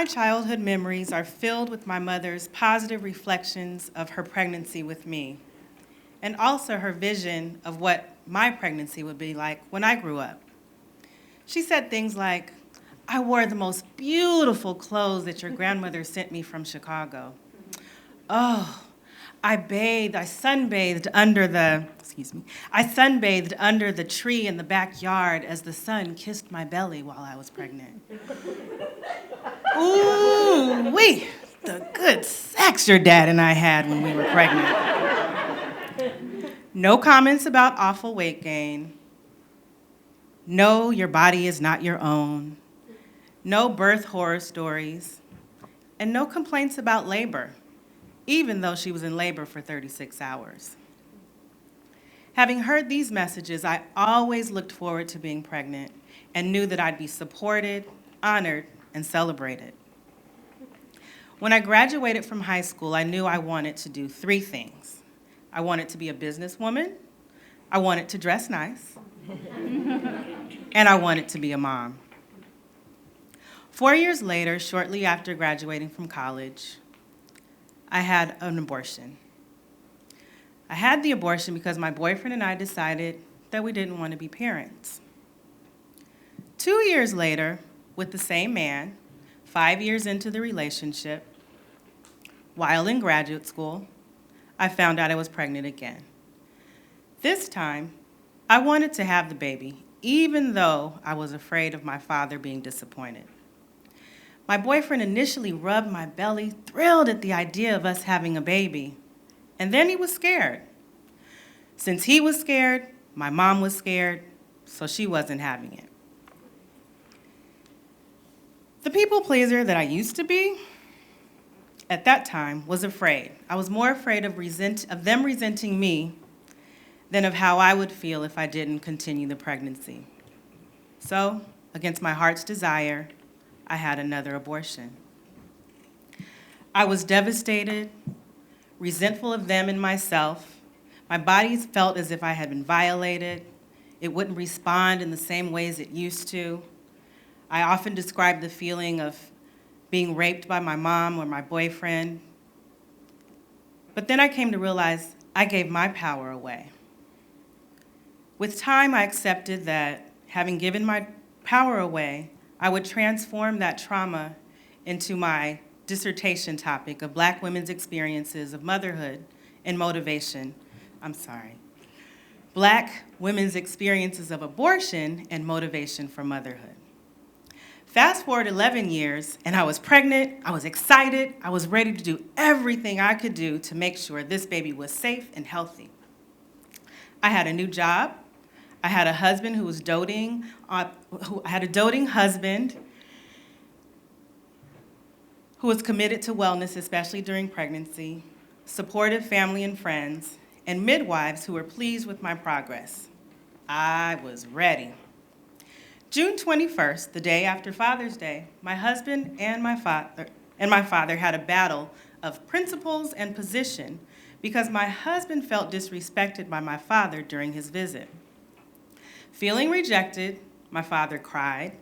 My childhood memories are filled with my mother's positive reflections of her pregnancy with me, and also her vision of what my pregnancy would be like when I grew up. She said things like, "I wore the most beautiful clothes that your grandmother sent me from Chicago. Oh, I sunbathed under the tree in the backyard as the sun kissed my belly while I was pregnant. Ooh, the good sex your dad and I had when we were pregnant." No comments about awful weight gain. No, your body is not your own. No birth horror stories. And no complaints about labor, even though she was in labor for 36 hours. Having heard these messages, I always looked forward to being pregnant and knew that I'd be supported, honored, and celebrated. When I graduated from high school, I knew I wanted to do three things. I wanted to be a businesswoman, I wanted to dress nice, and I wanted to be a mom. 4 years later, shortly after graduating from college, I had an abortion. I had the abortion because my boyfriend and I decided that we didn't want to be parents. 2 years later, with the same man, 5 years into the relationship, while in graduate school, I found out I was pregnant again. This time, I wanted to have the baby, even though I was afraid of my father being disappointed. My boyfriend initially rubbed my belly, thrilled at the idea of us having a baby, and then he was scared. Since he was scared, my mom was scared, so she wasn't having it. The people pleaser that I used to be, at that time, was afraid. I was more afraid of them resenting me than of how I would feel if I didn't continue the pregnancy. So, against my heart's desire, I had another abortion. I was devastated, resentful of them and myself. My body felt as if I had been violated. It wouldn't respond in the same ways it used to. I often described the feeling of being raped by my mom or my boyfriend. But then I came to realize I gave my power away. With time, I accepted that having given my power away, I would transform that trauma into my dissertation topic of Black women's experiences of motherhood and motivation. Black women's experiences of abortion and motivation for motherhood. Fast forward 11 years, and I was pregnant, I was excited, I was ready to do everything I could do to make sure this baby was safe and healthy. I had a new job. I had a husband who was doting husband who was committed to wellness, especially during pregnancy, supportive family and friends, and midwives who were pleased with my progress. I was ready. June 21st, the day after Father's Day, my husband and my father had a battle of principles and position because my husband felt disrespected by my father during his visit. Feeling rejected, my father cried.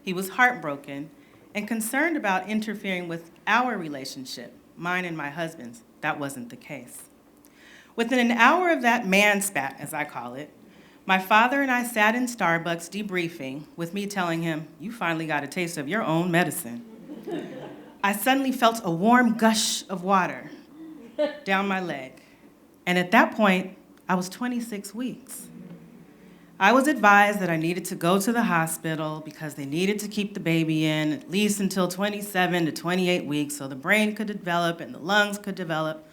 He was heartbroken and concerned about interfering with our relationship, mine and my husband's. That wasn't the case. Within an hour of that man spat, as I call it, my father and I sat in Starbucks debriefing, with me telling him, "You finally got a taste of your own medicine." I suddenly felt a warm gush of water down my leg. And at that point, I was 26 weeks. I was advised that I needed to go to the hospital because they needed to keep the baby in at least until 27 to 28 weeks so the brain could develop and the lungs could develop.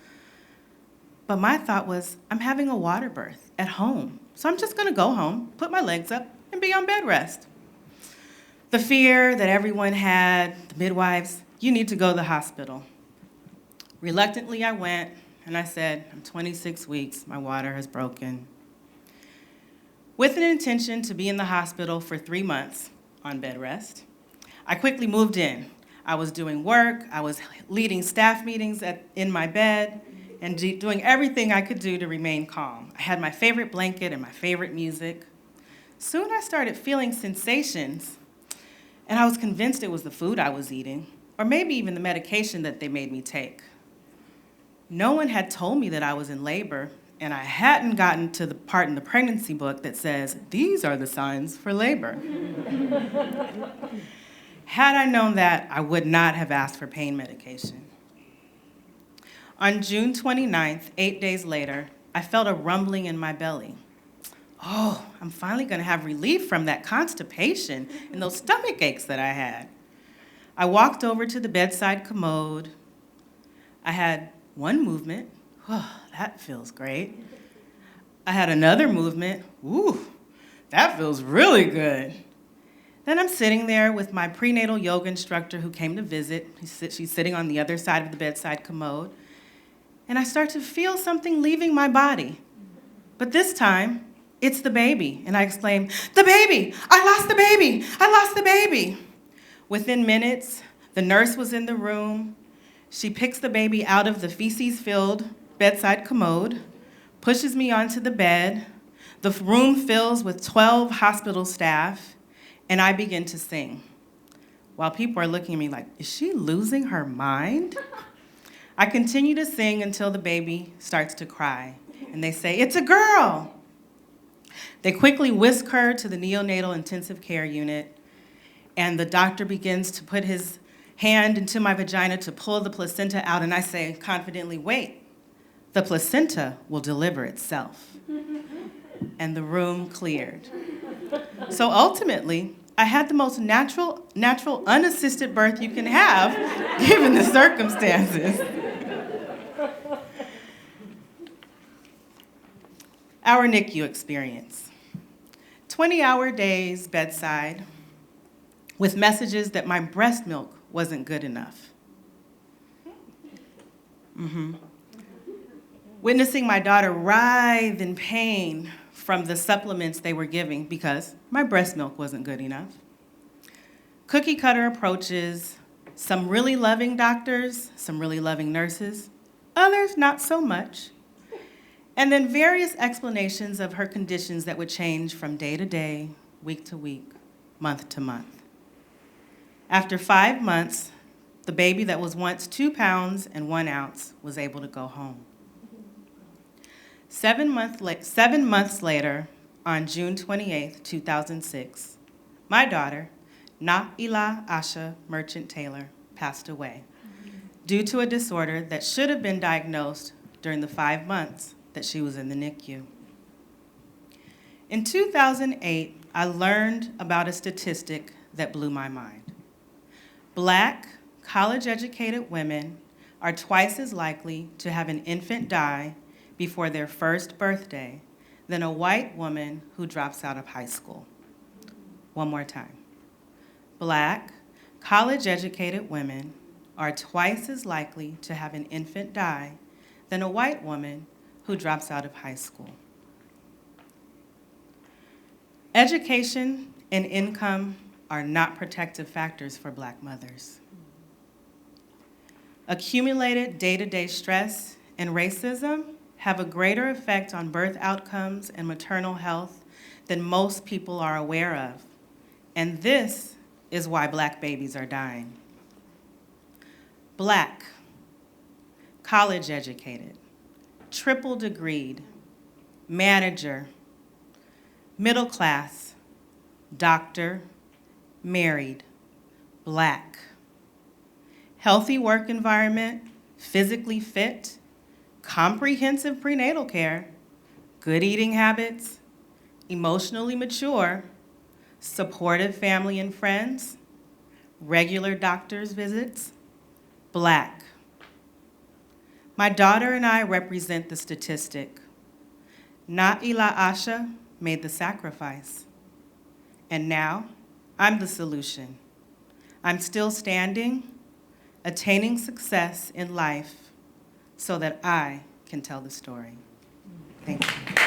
But my thought was, I'm having a water birth at home, so I'm just gonna go home, put my legs up, and be on bed rest. The fear that everyone had, the midwives, "You need to go to the hospital." Reluctantly, I went, and I said, "I'm 26 weeks, my water has broken." With an intention to be in the hospital for 3 months on bed rest, I quickly moved in. I was doing work, I was leading staff meetings in my bed, and doing everything I could do to remain calm. I had my favorite blanket and my favorite music. Soon I started feeling sensations, and I was convinced it was the food I was eating, or maybe even the medication that they made me take. No one had told me that I was in labor, and I hadn't gotten to the part in the pregnancy book that says, these are the signs for labor. Had I known that, I would not have asked for pain medication. On June 29th, 8 days later, I felt a rumbling in my belly. Oh, I'm finally gonna have relief from that constipation and those stomach aches that I had. I walked over to the bedside commode. I had one movement. Oh, that feels great. I had another movement. Ooh, that feels really good. Then I'm sitting there with my prenatal yoga instructor who came to visit. She's sitting on the other side of the bedside commode. And I start to feel something leaving my body. But this time, it's the baby. And I exclaim, the baby! I lost the baby! I lost the baby! Within minutes, the nurse was in the room. She picks the baby out of the feces-filled bedside commode, pushes me onto the bed. The room fills with 12 hospital staff, and I begin to sing. While people are looking at me like, is she losing her mind? I continue to sing until the baby starts to cry, and they say, it's a girl. They quickly whisk her to the neonatal intensive care unit, and the doctor begins to put his hand into my vagina to pull the placenta out, and I say confidently, wait, the placenta will deliver itself. And the room cleared. So ultimately, I had the most natural, unassisted birth you can have, given the circumstances. Our NICU experience. 20-hour days bedside with messages that my breast milk wasn't good enough. Witnessing my daughter writhe in pain from the supplements they were giving because my breast milk wasn't good enough. Cookie cutter approaches, some really loving doctors, some really loving nurses, others not so much. And then various explanations of her conditions that would change from day to day, week to week, month to month. After 5 months, the baby that was once 2 pounds and 1 ounce was able to go home. 7 months later, on June 28th, 2006, my daughter, Na'ila Asha Merchant Taylor, passed away due to a disorder that should have been diagnosed during the 5 months that she was in the NICU. In 2008, I learned about a statistic that blew my mind. Black, college-educated women are twice as likely to have an infant die before their first birthday than a white woman who drops out of high school. One more time. Black, college-educated women are twice as likely to have an infant die than a white woman who drops out of high school. Education and income are not protective factors for Black mothers. Accumulated day-to-day stress and racism have a greater effect on birth outcomes and maternal health than most people are aware of. And this is why Black babies are dying. Black, college educated, triple degreed, manager, middle class, doctor, married, Black. Healthy work environment, physically fit, comprehensive prenatal care, good eating habits, emotionally mature, supportive family and friends, regular doctor's visits, Black. My daughter and I represent the statistic. Na'ila Asha made the sacrifice. And now, I'm the solution. I'm still standing, attaining success in life so that I can tell the story. Thank you.